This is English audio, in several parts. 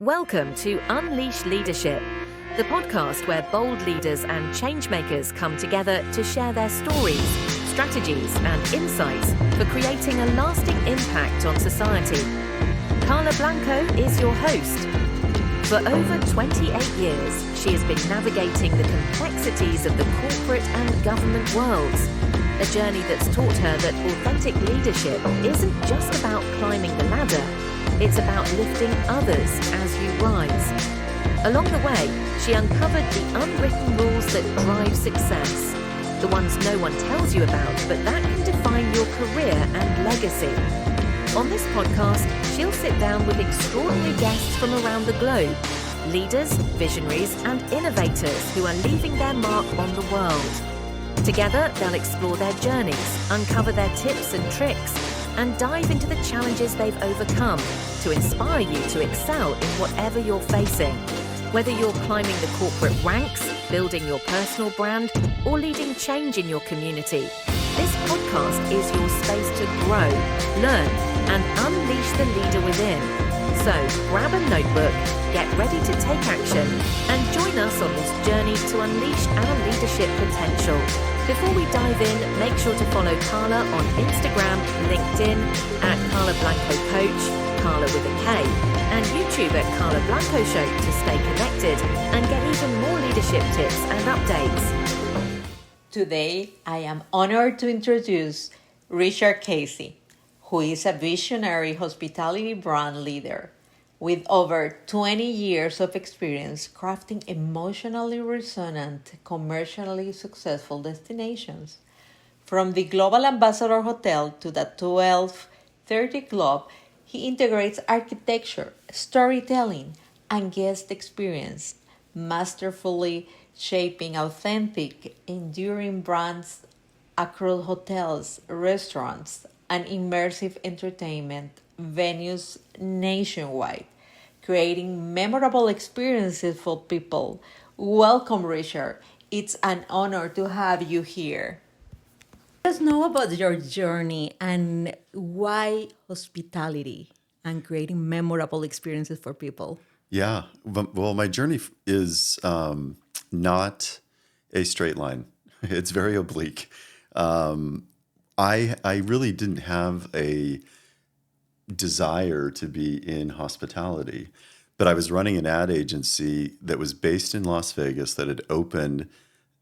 Welcome to Unleash Leadership, the podcast where bold leaders and changemakers come together to share their stories, strategies, and insights for creating a lasting impact on society. Karla Blanco is your host. For over 28 years, she has been navigating the complexities of the corporate and government worlds, a journey that's taught her that authentic leadership isn't just about climbing the ladder. It's about lifting others as you rise. Along the way, she uncovered the unwritten rules that drive success, the ones no one tells you about, but that can define your career and legacy. On this podcast, she'll sit down with extraordinary guests from around the globe, leaders, visionaries, and innovators who are leaving their mark on the world. Together, they'll explore their journeys, uncover their tips and tricks, and dive into the challenges they've overcome to inspire you to excel in whatever you're facing. Whether you're climbing the corporate ranks, building your personal brand, or leading change in your community, this podcast is your space to grow, learn, and unleash the leader within. So grab a notebook, get ready to take action, and join us on this journey to unleash our leadership potential. Before we dive in, make sure to follow Karla on Instagram, LinkedIn, at Karla Blanco Coach, Karla with a K, and YouTube at Karla Blanco Show to stay connected and get even more leadership tips and updates. Today, I am honored to introduce Richard Cassey, who is a visionary hospitality brand leader with over 20 years of experience crafting emotionally resonant, commercially successful destinations. From the Global Ambassador Hotel to the 1230 Club, he integrates architecture, storytelling, and guest experience, masterfully shaping authentic, enduring brands across hotels, restaurants, and immersive entertainment venues nationwide, creating memorable experiences for people. Welcome, Richard. It's an honor to have you here. Let us know about your journey and why hospitality and creating memorable experiences for people. Yeah. Well, my journey is not a straight line. It's very oblique. I really didn't have a desire to be in hospitality, but I was running an ad agency that was based in Las Vegas that had opened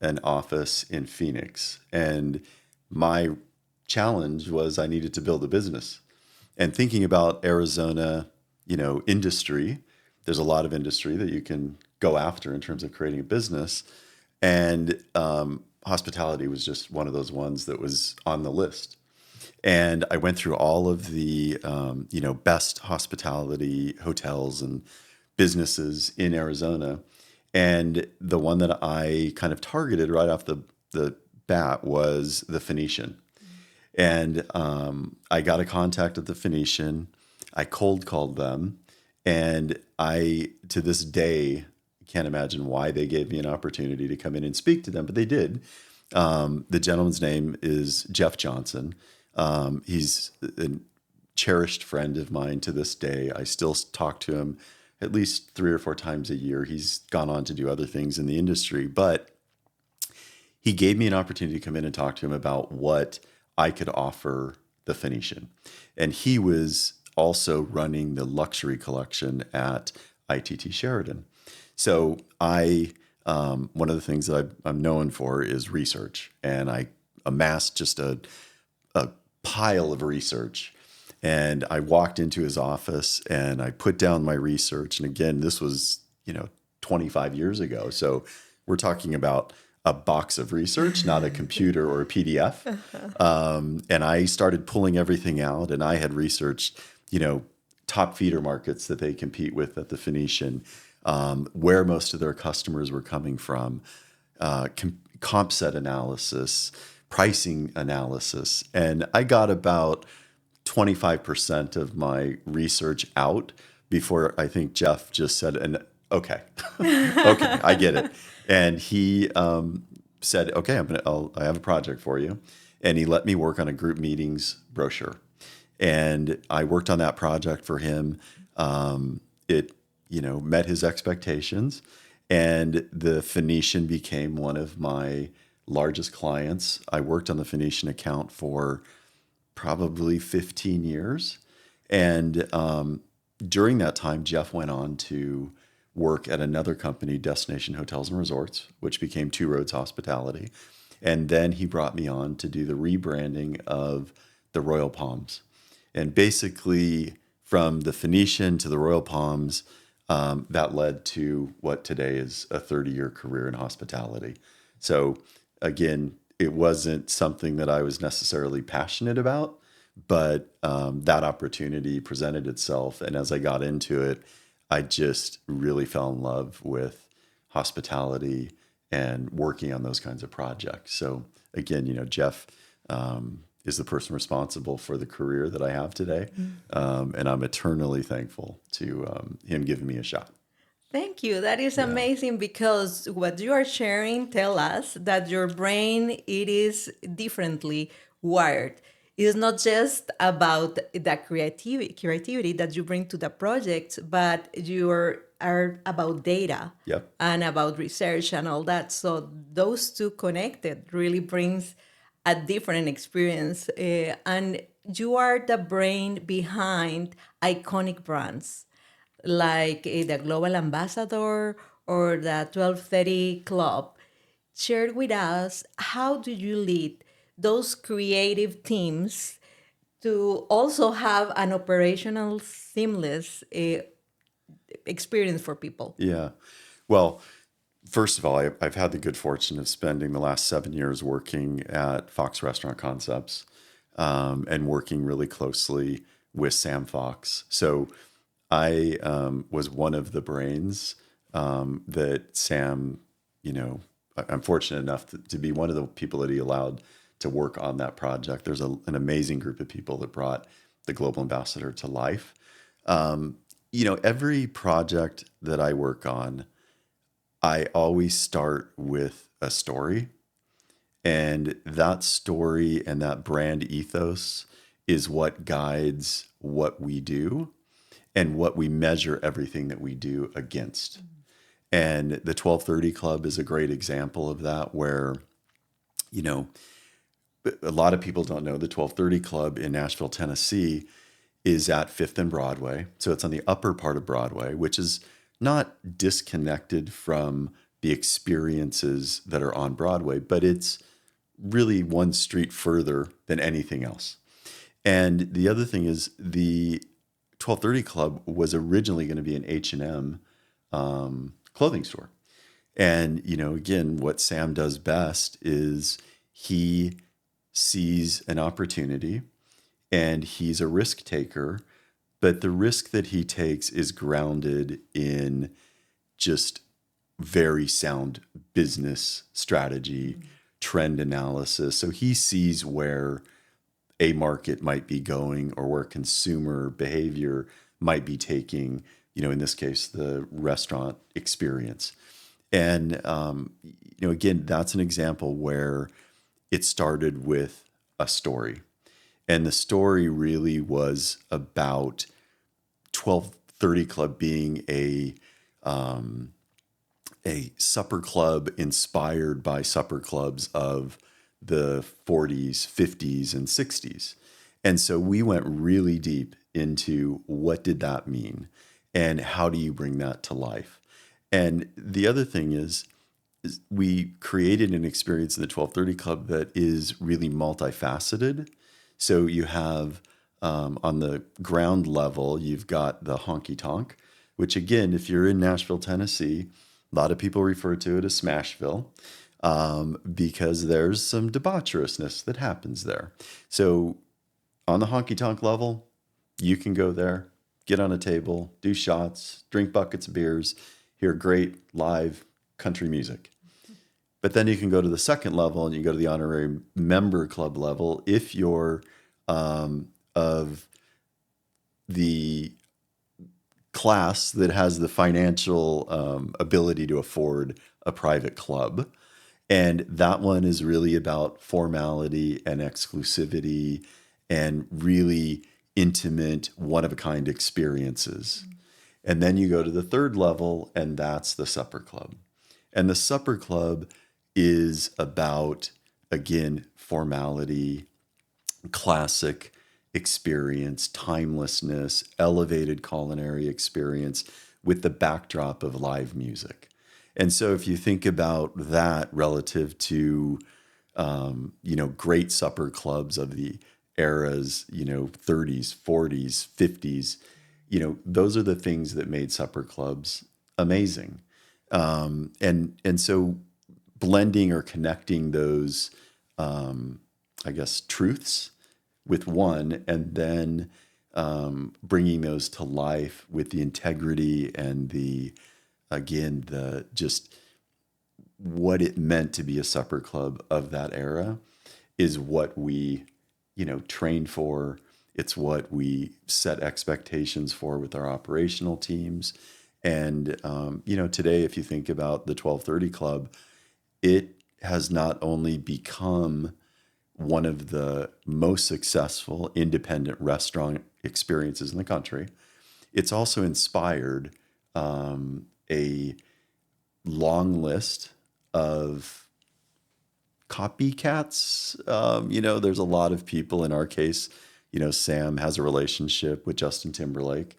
an office in Phoenix. And my challenge was I needed to build a business. And thinking about Arizona, industry, there's a lot of industry that you can go after in terms of creating a business. And hospitality was just one of those ones that was on the list. And I went through all of the, best hospitality hotels and businesses in Arizona. And the one that I kind of targeted right off the bat was the Phoenician. And I got a contact at the Phoenician. I cold called them. And I, to this day, can't imagine why they gave me an opportunity to come in and speak to them, but they did. The gentleman's name is Jeff Johnson. He's a cherished friend of mine to this day. I still talk to him at least 3 or 4 times a year. He's gone on to do other things in the industry, but he gave me an opportunity to come in and talk to him about what I could offer the Phoenician. And he was also running the luxury collection at ITT Sheraton. So one of the things that I'm known for is research, and I amassed just a pile of research. And I walked into his office and I put down my research. And again, this was, 25 years ago. So we're talking about a box of research, not a computer or a PDF. And I started pulling everything out, and I had researched, top feeder markets that they compete with at the Phoenician, where most of their customers were coming from, comp set analysis, pricing analysis. And I got about 25% of my research out before I think Jeff just said, okay, I get it. And he said, okay, I have a project for you. And he let me work on a group meetings brochure. And I worked on that project for him. It met his expectations. And the Phoenician became one of my largest clients. I worked on the Phoenician account for probably 15 years. And during that time, Jeff went on to work at another company, Destination Hotels and Resorts, which became Two Roads Hospitality. And then he brought me on to do the rebranding of the Royal Palms. And basically, from the Phoenician to the Royal Palms, that led to what today is a 30-year career in hospitality. So again, it wasn't something that I was necessarily passionate about, but that opportunity presented itself. And as I got into it, I just really fell in love with hospitality and working on those kinds of projects. So again, Jeff is the person responsible for the career that I have today. And I'm eternally thankful to him giving me a shot. Thank you. That is amazing because what you are sharing tell us that your brain, it is differently wired. It's not just about the creativity that you bring to the project, but you are about data Yep. and about research and all that. So those two connected really brings a different experience. And you are the brain behind iconic brands like the Global Ambassador or the 1230 Club. Share with us, how do you lead those creative teams to also have an operational seamless experience for people? Yeah. Well, first of all, I've had the good fortune of spending the last 7 years working at Fox Restaurant Concepts and working really closely with Sam Fox. So I was one of the brains that Sam, I'm fortunate enough to be one of the people that he allowed to work on that project. There's an amazing group of people that brought the Global Ambassador to life. Every project that I work on, I always start with a story. And that story and that brand ethos is what guides what we do and what we measure everything that we do against. And the 1230 Club is a great example of that, where, a lot of people don't know the 1230 Club in Nashville, Tennessee is at 5th and Broadway. So it's on the upper part of Broadway, which is not disconnected from the experiences that are on Broadway, but it's really one street further than anything else. And the other thing is the 1230 Club was originally going to be an H&M clothing store. And, again, what Sam does best is he sees an opportunity and he's a risk taker, but the risk that he takes is grounded in just very sound business strategy, trend analysis. So he sees where a market might be going or where consumer behavior might be taking, in this case, the restaurant experience. And, again, that's an example where it started with a story. And the story really was about 1230 Club being a supper club inspired by supper clubs of the 40s, 50s, and 60s. And so we went really deep into what did that mean and how do you bring that to life. And the other thing is we created an experience in the 1230 Club that is really multifaceted. So you have on the ground level, you've got the honky tonk, which again, if you're in Nashville, Tennessee, a lot of people refer to it as Smashville because there's some debaucherousness that happens there. So on the honky tonk level, you can go there, get on a table, do shots, drink buckets of beers, hear great live country music. But then you can go to the second level and you go to the honorary member club level if you're of the class that has the financial ability to afford a private club. And that one is really about formality and exclusivity and really intimate, one-of-a-kind experiences. And then you go to the third level, and that's the supper club. And the supper club is about, again, formality, classic experience, timelessness, elevated culinary experience with the backdrop of live music. And so if you think about that relative to, great supper clubs of the eras, 30s, 40s, 50s, those are the things that made supper clubs amazing. And so blending or connecting those, truths with one, and then bringing those to life with the integrity and the just what it meant to be a supper club of that era is what we, trained for. It's what we set expectations for with our operational teams. And, today, if you think about the 1230 Club, it has not only become one of the most successful independent restaurant experiences in the country, it's also inspired a long list of copycats. There's a lot of people in our case. Sam has a relationship with Justin Timberlake.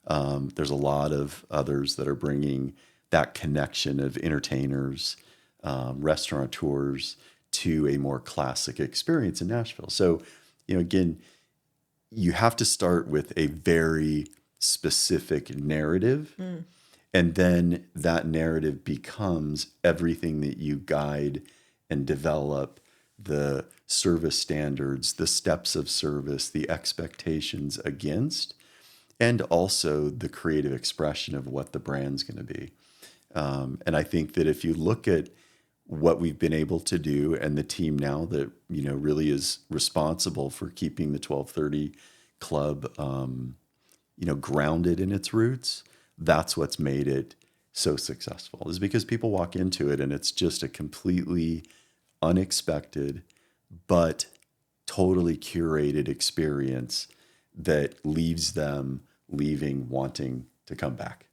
There's a lot of others that are bringing that connection of entertainers, restaurateurs to a more classic experience in Nashville. So, again, you have to start with a very specific narrative. And then that narrative becomes everything that you guide and develop, the service standards, the steps of service, the expectations against, and also the creative expression of what the brand's going to be. And I think that if you look at what we've been able to do and the team now that, really is responsible for keeping the 1230 Club, grounded in its roots, that's what's made it so successful, is because people walk into it and it's just a completely unexpected but totally curated experience that leaves them leaving wanting to come back.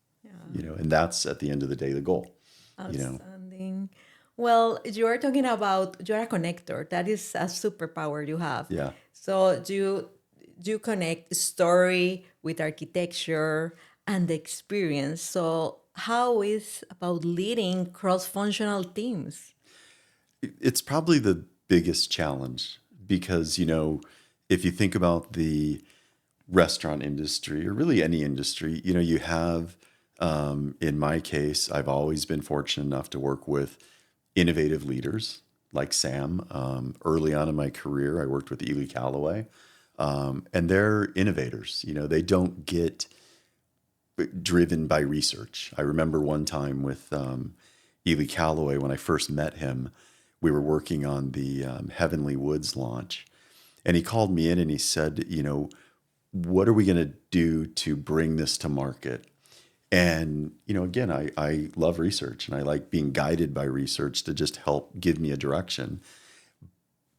And that's at the end of the day the goal. Outstanding. Well, you're talking about you're a connector. That is a superpower you have. Yeah. So you connect story with architecture and the experience. So how is about leading cross-functional teams? It's probably the biggest challenge because, if you think about the restaurant industry or really any industry, you have, in my case, I've always been fortunate enough to work with innovative leaders like Sam. Early on in my career, I worked with Ely Callaway, and they're innovators. They don't get driven by research. I remember one time with Ely Callaway, when I first met him, we were working on the Heavenly Woods launch. And he called me in and he said, what are we going to do to bring this to market? And, again, I love research and I like being guided by research to just help give me a direction.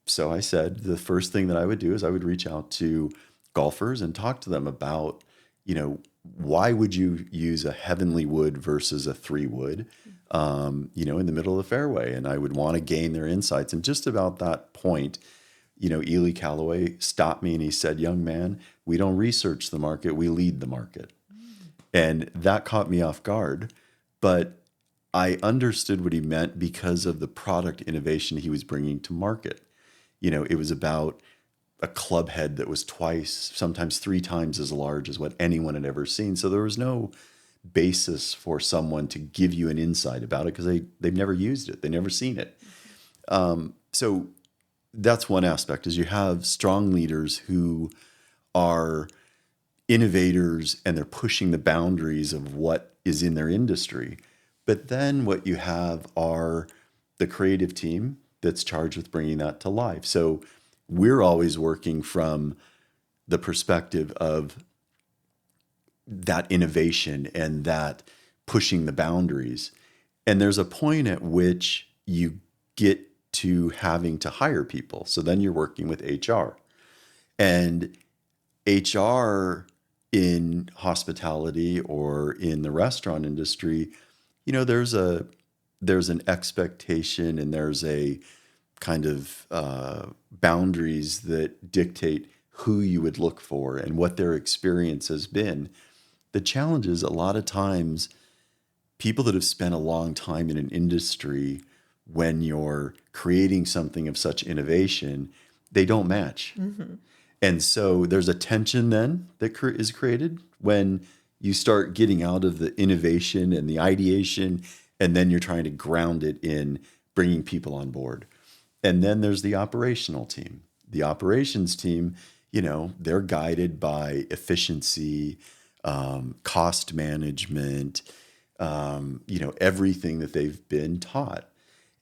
So I said the first thing that I would do is I would reach out to golfers and talk to them about, why would you use a heavenly wood versus a 3-wood, in the middle of the fairway? And I would want to gain their insights. And just about that point, Ely Callaway stopped me and he said, young man, we don't research the market, we lead the market. And that caught me off guard, but I understood what he meant because of the product innovation he was bringing to market. It was about a club head that was twice, sometimes 3 times as large as what anyone had ever seen. So there was no basis for someone to give you an insight about it because they've never used it. They've never seen it. So that's one aspect, is you have strong leaders who are innovators and they're pushing the boundaries of what is in their industry. But then what you have are the creative team that's charged with bringing that to life. So we're always working from the perspective of that innovation and that pushing the boundaries. And there's a point at which you get to having to hire people. So then you're working with HR. And HR in hospitality or in the restaurant industry, there's an expectation and there's a kind of boundaries that dictate who you would look for and what their experience has been. The challenge is a lot of times people that have spent a long time in an industry, when you're creating something of such innovation, they don't match. Mm-hmm. And so there's a tension then that is created when you start getting out of the innovation and the ideation, and then you're trying to ground it in bringing people on board. And then there's the operational team. The operations team, they're guided by efficiency, cost management, everything that they've been taught.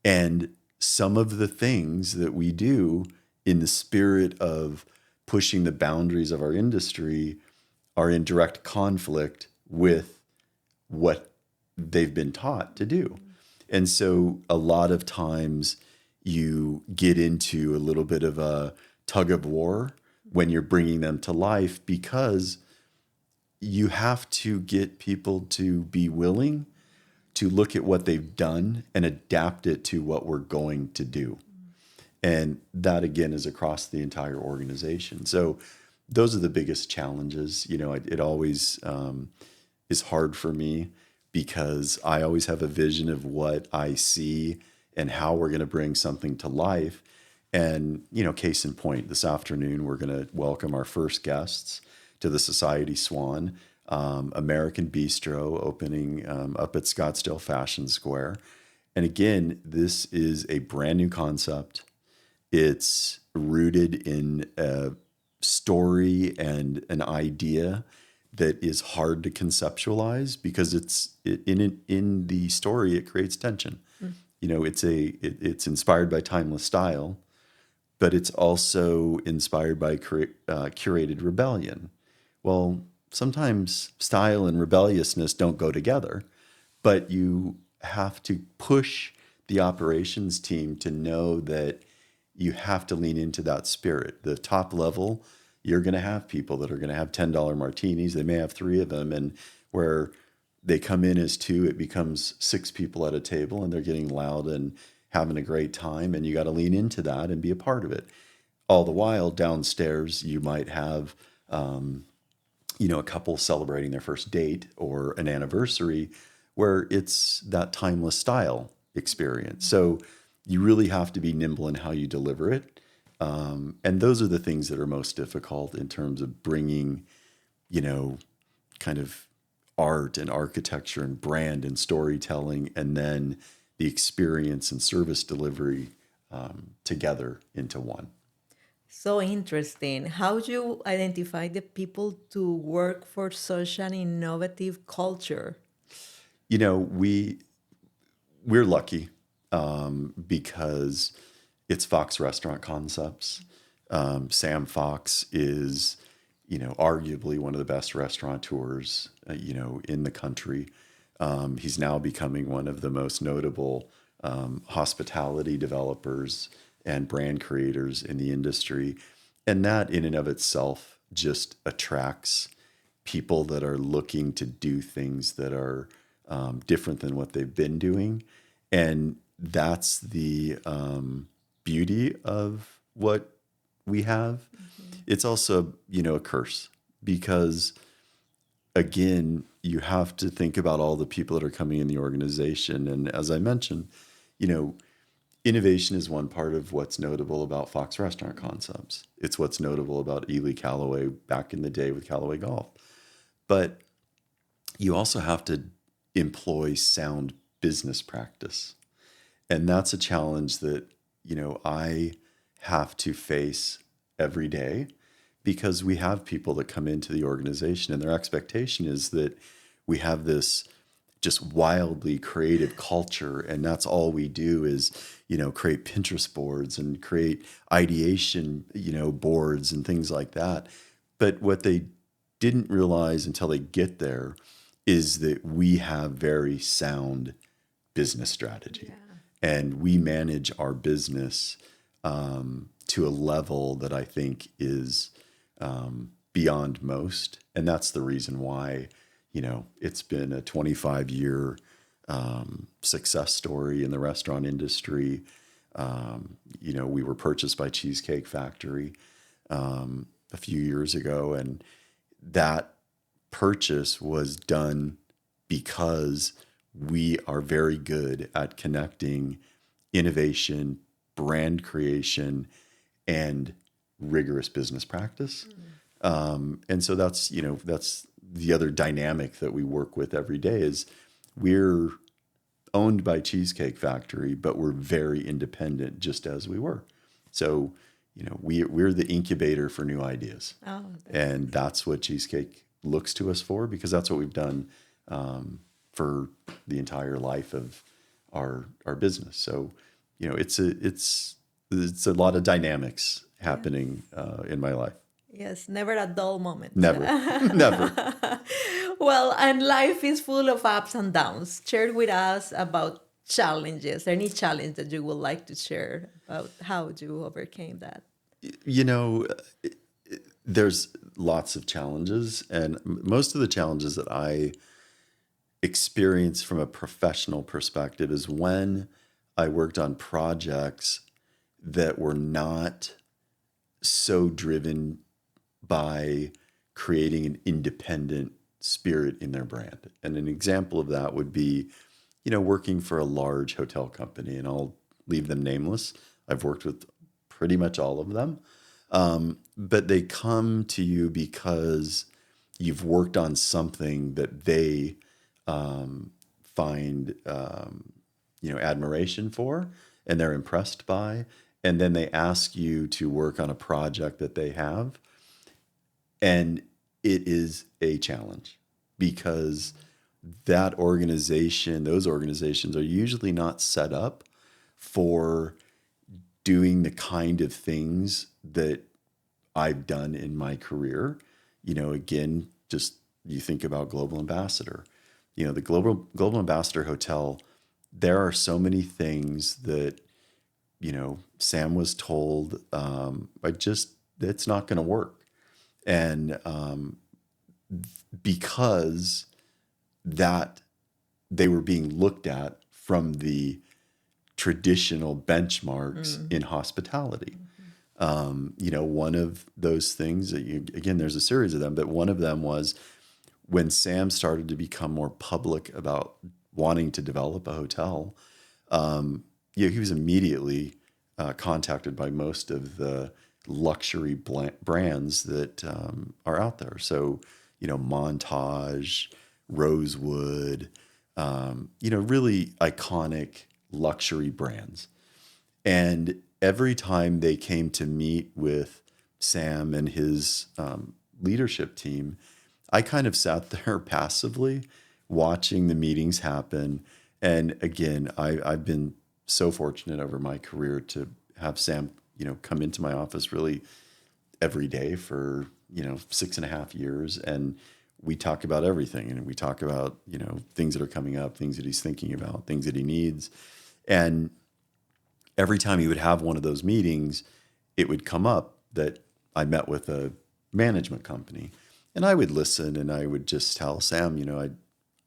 And some of the things that we do in the spirit of pushing the boundaries of our industry are in direct conflict with what they've been taught to do. And so a lot of times you get into a little bit of a tug of war when you're bringing them to life, because you have to get people to be willing to look at what they've done and adapt it to what we're going to do. And that, again, is across the entire organization. So those are the biggest challenges. It always is hard for me, because I always have a vision of what I see and how we're going to bring something to life. And, case in point, this afternoon, we're going to welcome our first guests to the Society Swan, American Bistro, opening up at Scottsdale Fashion Square. And again, this is a brand new concept. It's rooted in a story and an idea that is hard to conceptualize, because in the story it creates tension. It's inspired by timeless style, but it's also inspired by curated rebellion. Well, sometimes style and rebelliousness don't go together, but you have to push the operations team to know that you have to lean into that spirit. The top level, you're going to have people that are going to have $10 martinis. They may have 3 of them, and where they come in as 2, it becomes 6 people at a table, and they're getting loud and having a great time, and you got to lean into that and be a part of it. All the while, downstairs, you might have a couple celebrating their first date or an anniversary, where it's that timeless style experience. So you really have to be nimble in how you deliver it. And those are the things that are most difficult in terms of bringing, kind of art and architecture and brand and storytelling, and then the experience and service delivery together into one. So interesting. How do you identify the people to work for such an innovative culture? We're lucky because it's Fox Restaurant Concepts. Sam Fox is, arguably one of the best restaurateurs, in the country. He's now becoming one of the most notable hospitality developers and brand creators in the industry. And that in and of itself just attracts people that are looking to do things that are different than what they've been doing. And that's the beauty of what we have. Mm-hmm. It's also, a curse, because again, you have to think about all the people that are coming in the organization. And as I mentioned, innovation is one part of what's notable about Fox Restaurant Concepts. It's what's notable about Ely Callaway back in the day with Callaway Golf. But you also have to employ sound business practice. And that's a challenge that, I have to face every day, because we have people that come into the organization and their expectation is that we have this just wildly creative culture, and that's all we do is, create Pinterest boards and create ideation, boards and things like that. But what they didn't realize until they get there is that we have very sound business strategy. Yeah. And we manage our business to a level that I think is beyond most. And that's the reason why, it's been a 25-year success story in the restaurant industry. We were purchased by Cheesecake Factory a few years ago, and that purchase was done because we are very good at connecting innovation, brand creation, and rigorous business practice. And so that's the other dynamic that we work with every day is we're owned by Cheesecake Factory, but we're very independent, just as we were. So, we're the incubator for new ideas. Oh, And that's what Cheesecake looks to us for, because that's what we've done for the entire life of our business. So, it's a lot of dynamics happening in my life. yes, never a dull moment. Never, never. Well, and life is full of ups and downs. Share with us about challenges, any challenge that you would like to share about how you overcame that. There's lots of challenges, and most of the challenges that I experience from a professional perspective is when I worked on projects that were not so driven by creating an independent spirit in their brand. And an example of that would be, working for a large hotel company, and I'll leave them nameless. I've worked with pretty much all of them. But they come to you because you've worked on something that they find, admiration for, and they're impressed by. And then they ask you to work on a project that they have. And it is a challenge because those organizations are usually not set up for doing the kind of things that I've done in my career. Again, just you think about Global Ambassador, the Global Ambassador Hotel, there are so many things that, Sam was told, it's not going to work. And because that they were being looked at from the traditional benchmarks in hospitality. One of those things that again, there's a series of them, but one of them was when Sam started to become more public about wanting to develop a hotel. He was immediately contacted by most of the luxury brands that are out there. So, Montage, Rosewood, really iconic luxury brands. And every time they came to meet with Sam and his leadership team, I kind of sat there passively watching the meetings happen. And again, I've been so fortunate over my career to have Sam, come into my office really every day for, 6.5 years. And we talk about everything. And we talk about, things that are coming up, things that he's thinking about, things that he needs. And every time he would have one of those meetings, it would come up that I met with a management company. And I would listen and I would just tell Sam,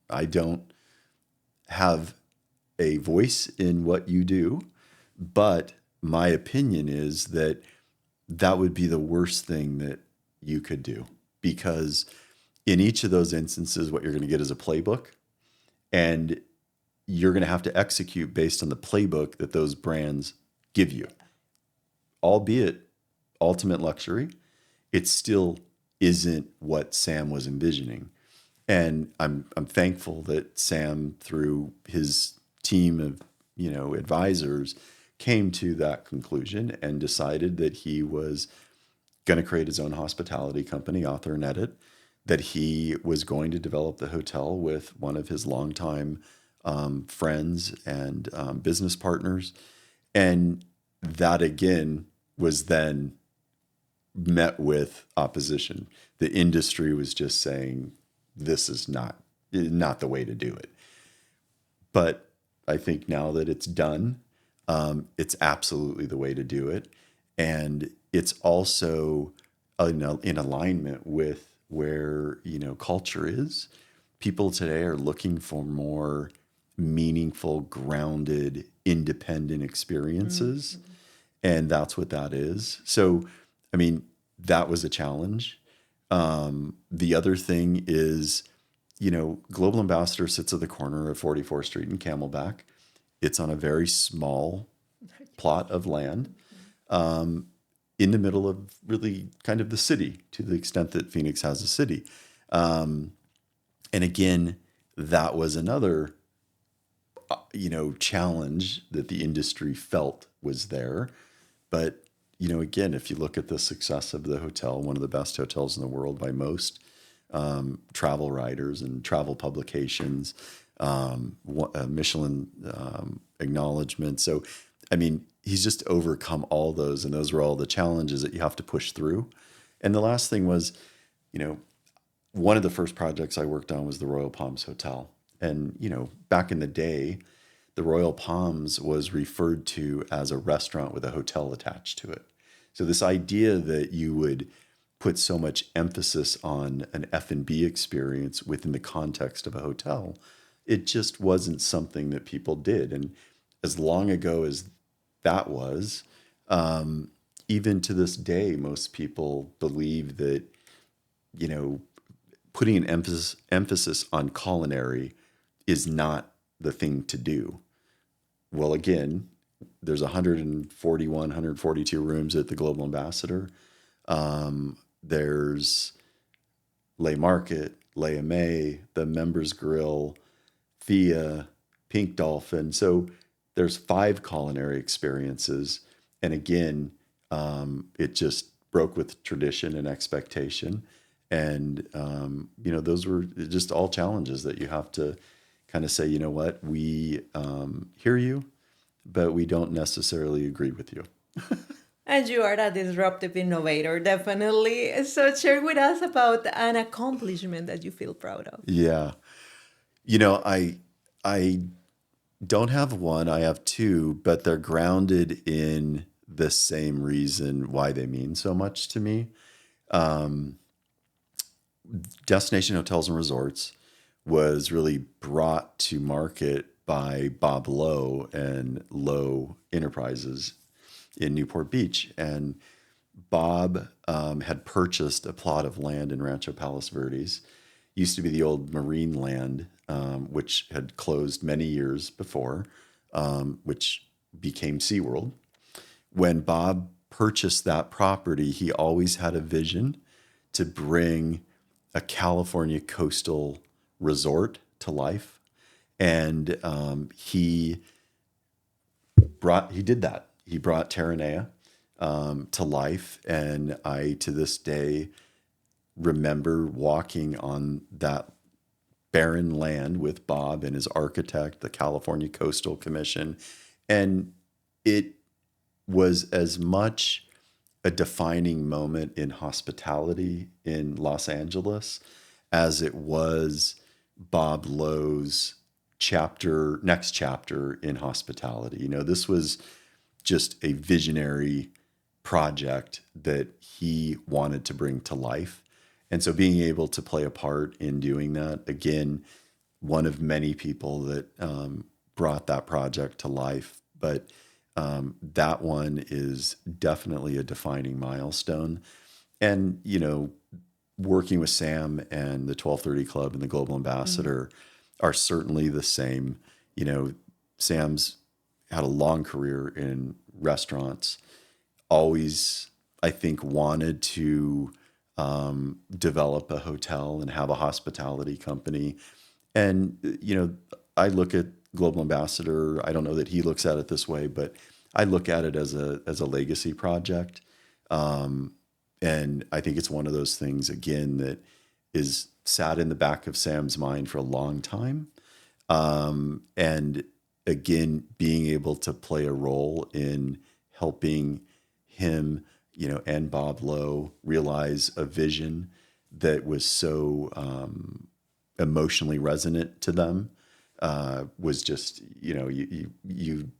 I don't have a voice in what you do, but my opinion is that that would be the worst thing that you could do, because in each of those instances, what you're going to get is a playbook, and you're going to have to execute based on the playbook that those brands give you. Albeit ultimate luxury, it still isn't what Sam was envisioning. And I'm thankful that Sam, through his team of, advisors, came to that conclusion and decided that he was going to create his own hospitality company, Author and Edit, that he was going to develop the hotel with one of his longtime friends and business partners. And that, again, was then met with opposition. The industry was just saying, this is not the way to do it. But I think now that it's done, it's absolutely the way to do it. And it's also in alignment with where, culture is. People today are looking for more meaningful, grounded, independent experiences. And that's what that is. So, I mean, that was a challenge. The other thing is, Global Ambassador sits at the corner of 44th Street and Camelback. It's on a very small plot of land in the middle of really kind of the city, to the extent that Phoenix has a city. And again, that was another, challenge that the industry felt was there. But, again, if you look at the success of the hotel, one of the best hotels in the world by most travel writers and travel publications, Michelin acknowledgement. So, I mean, he's just overcome all those, and those were all the challenges that you have to push through. And the last thing was, one of the first projects I worked on was the Royal Palms Hotel. And, back in the day, the Royal Palms was referred to as a restaurant with a hotel attached to it. So this idea that you would put so much emphasis on an F&B experience within the context of a hotel, it just wasn't something that people did. And as long ago as that was, even to this day, most people believe that, putting an emphasis on culinary is not the thing to do. Well, again, there's 141, 142 rooms at the Global Ambassador. There's Le Market, Le May, the Members Grill, Thea, Pink Dolphin. So there's 5 culinary experiences. And again, it just broke with tradition and expectation. And, those were just all challenges that you have to kind of say, you know what, we hear you, but we don't necessarily agree with you. And you are a disruptive innovator, definitely. So share with us about an accomplishment that you feel proud of. Yeah. I don't have one, I have 2, but they're grounded in the same reason why they mean so much to me. Destination Hotels and Resorts was really brought to market by Bob Lowe and Lowe Enterprises in Newport Beach. And Bob had purchased a plot of land in Rancho Palos Verdes. Used to be the old marine land, which had closed many years before, which became SeaWorld. When Bob purchased that property, he always had a vision to bring a California coastal resort to life. And he did that. He brought Terranea to life. And I, to this day, remember walking on that barren land with Bob and his architect, the California Coastal Commission. And it was as much a defining moment in hospitality in Los Angeles as it was Bob Lowe's next chapter in hospitality. This was just a visionary project that he wanted to bring to life. And so being able to play a part in doing that, again, one of many people that brought that project to life. But that one is definitely a defining milestone. And, working with Sam and the 1230 Club and the Global Ambassador are certainly the same. Sam's had a long career in restaurants, always, I think, wanted to develop a hotel and have a hospitality company. And, I look at Global Ambassador, I don't know that he looks at it this way, but I look at it as a legacy project. And I think it's one of those things, again, that is sat in the back of Sam's mind for a long time. And again, being able to play a role in helping him, and Bob Lowe realize a vision that was so emotionally resonant to them was just, you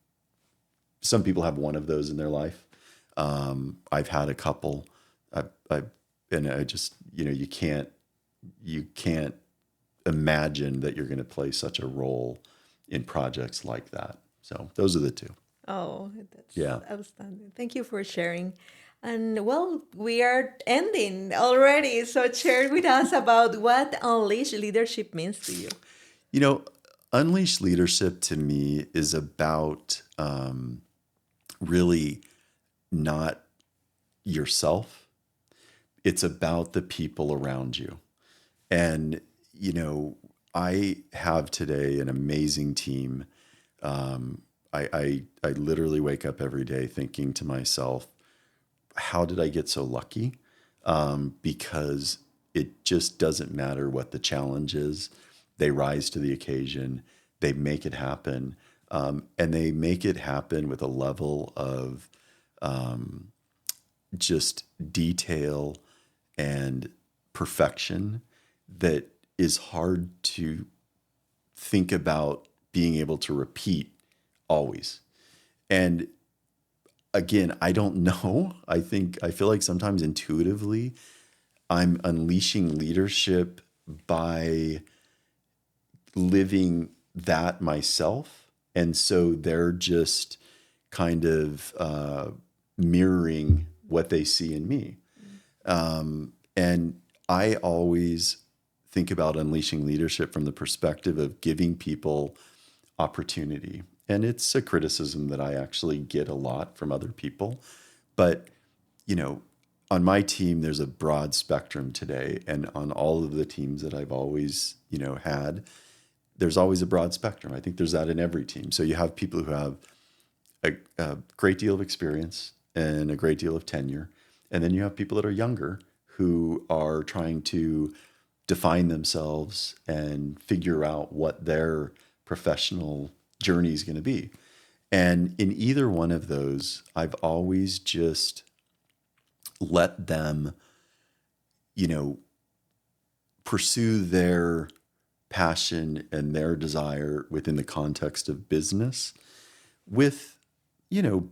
some people have one of those in their life. I've had a couple. I've and I just, you can't imagine that you're going to play such a role in projects like that. So those are the two. Oh, that's Yeah. outstanding. Thank you for sharing. And well, we are ending already. So share with us about what unleash leadership means to you. You know, unleash leadership to me is about really not yourself. It's about the people around you. And, I have today an amazing team. I literally wake up every day thinking to myself, how did I get so lucky? Because it just doesn't matter what the challenge is. They rise to the occasion. They make it happen. And they make it happen with a level of just detail and perfection that is hard to think about being able to repeat always. And again, I don't know. I feel like sometimes intuitively I'm unleashing leadership by living that myself. And so they're just kind of mirroring what they see in me. And I always think about unleashing leadership from the perspective of giving people opportunity. And it's a criticism that I actually get a lot from other people. But, on my team, there's a broad spectrum today. And on all of the teams that I've always, had, there's always a broad spectrum. I think there's that in every team. So you have people who have a great deal of experience and a great deal of tenure. And then you have people that are younger who are trying to define themselves and figure out what their professional journey is going to be. And in either one of those, I've always just let them, pursue their passion and their desire within the context of business with,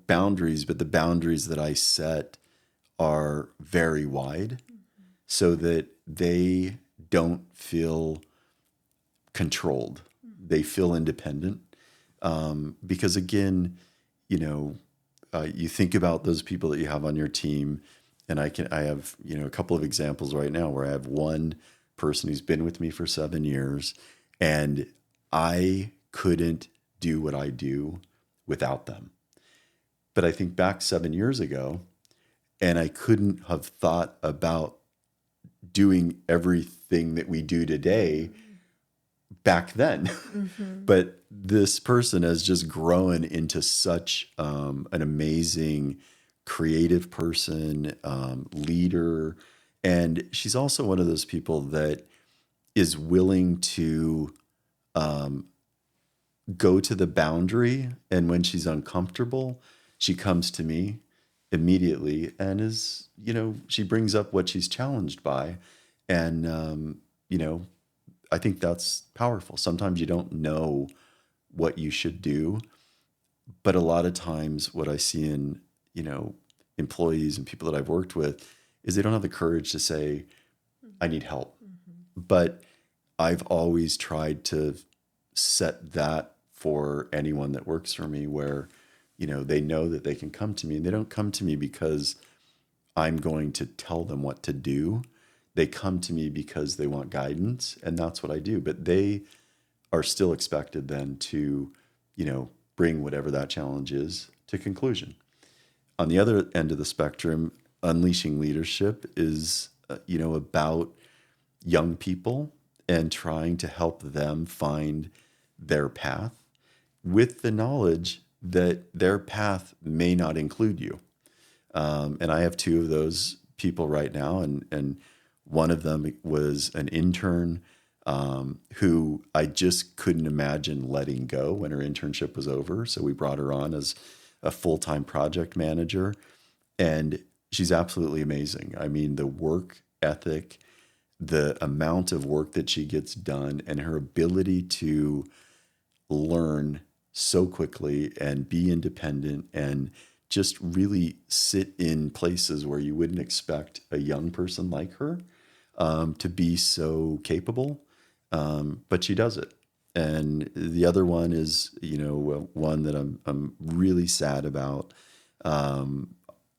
boundaries, but the boundaries that I set are very wide so that they don't feel controlled. They feel independent. Because again, you think about those people that you have on your team, and I have, a couple of examples right now where I have one person who's been with me for 7 years, and I couldn't do what I do without them. But I think back 7 years ago, and I couldn't have thought about doing everything that we do today back then. But this person has just grown into such an amazing creative person, leader. And she's also one of those people that is willing to go to the boundary. And when she's uncomfortable, she comes to me immediately and is, she brings up what she's challenged by. And, I think that's powerful. Sometimes you don't know what you should do, but a lot of times what I see in, employees and people that I've worked with is they don't have the courage to say, I need help. But I've always tried to set that for anyone that works for me where, they know that they can come to me, and they don't come to me because I'm going to tell them what to do. They come to me because they want guidance, and that's what I do. But they are still expected then to, bring whatever that challenge is to conclusion. On the other end of the spectrum, unleashing leadership is, about young people and trying to help them find their path with the knowledge that their path may not include you. And I have two of those people right now, and one of them was an intern who I just couldn't imagine letting go when her internship was over. So we brought her on as a full-time project manager, and she's absolutely amazing. I mean, the work ethic, the amount of work that she gets done, and her ability to learn so quickly and be independent and just really sit in places where you wouldn't expect a young person like her to be so capable, but she does it. And the other one is, one that I'm really sad about.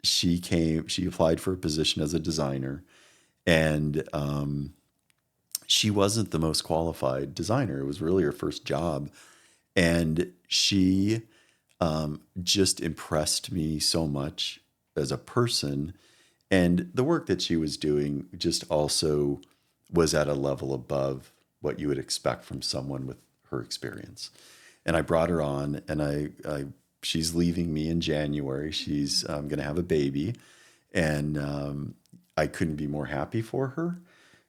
She applied for a position as a designer, and she wasn't the most qualified designer. It was really her first job, and she just impressed me so much as a person. And the work that she was doing just also was at a level above what you would expect from someone with her experience. And I brought her on, and she's leaving me in January. She's going to have a baby, and I couldn't be more happy for her,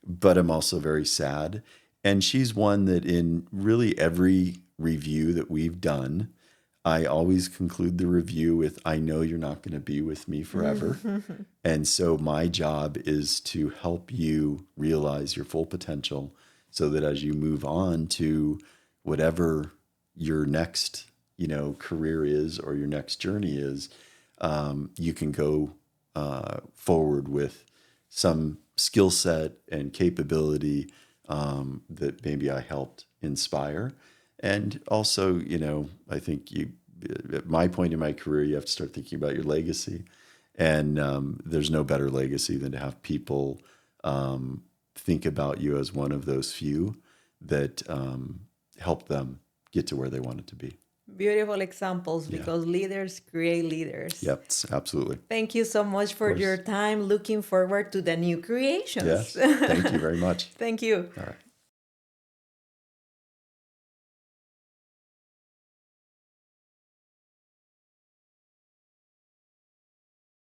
but I'm also very sad. And she's one that in really every review that we've done, I always conclude the review with, I know you're not going to be with me forever. And so my job is to help you realize your full potential so that as you move on to whatever your next, career is or your next journey is, you can go forward with some skill set and capability that maybe I helped inspire. And also, I think at my point in my career, you have to start thinking about your legacy. And there's no better legacy than to have people think about you as one of those few that help them get to where they wanted to be. Beautiful examples, because leaders create leaders. Yep, absolutely. Thank you so much for your time. Looking forward to the new creations. Yes, thank you very much. Thank you. All right.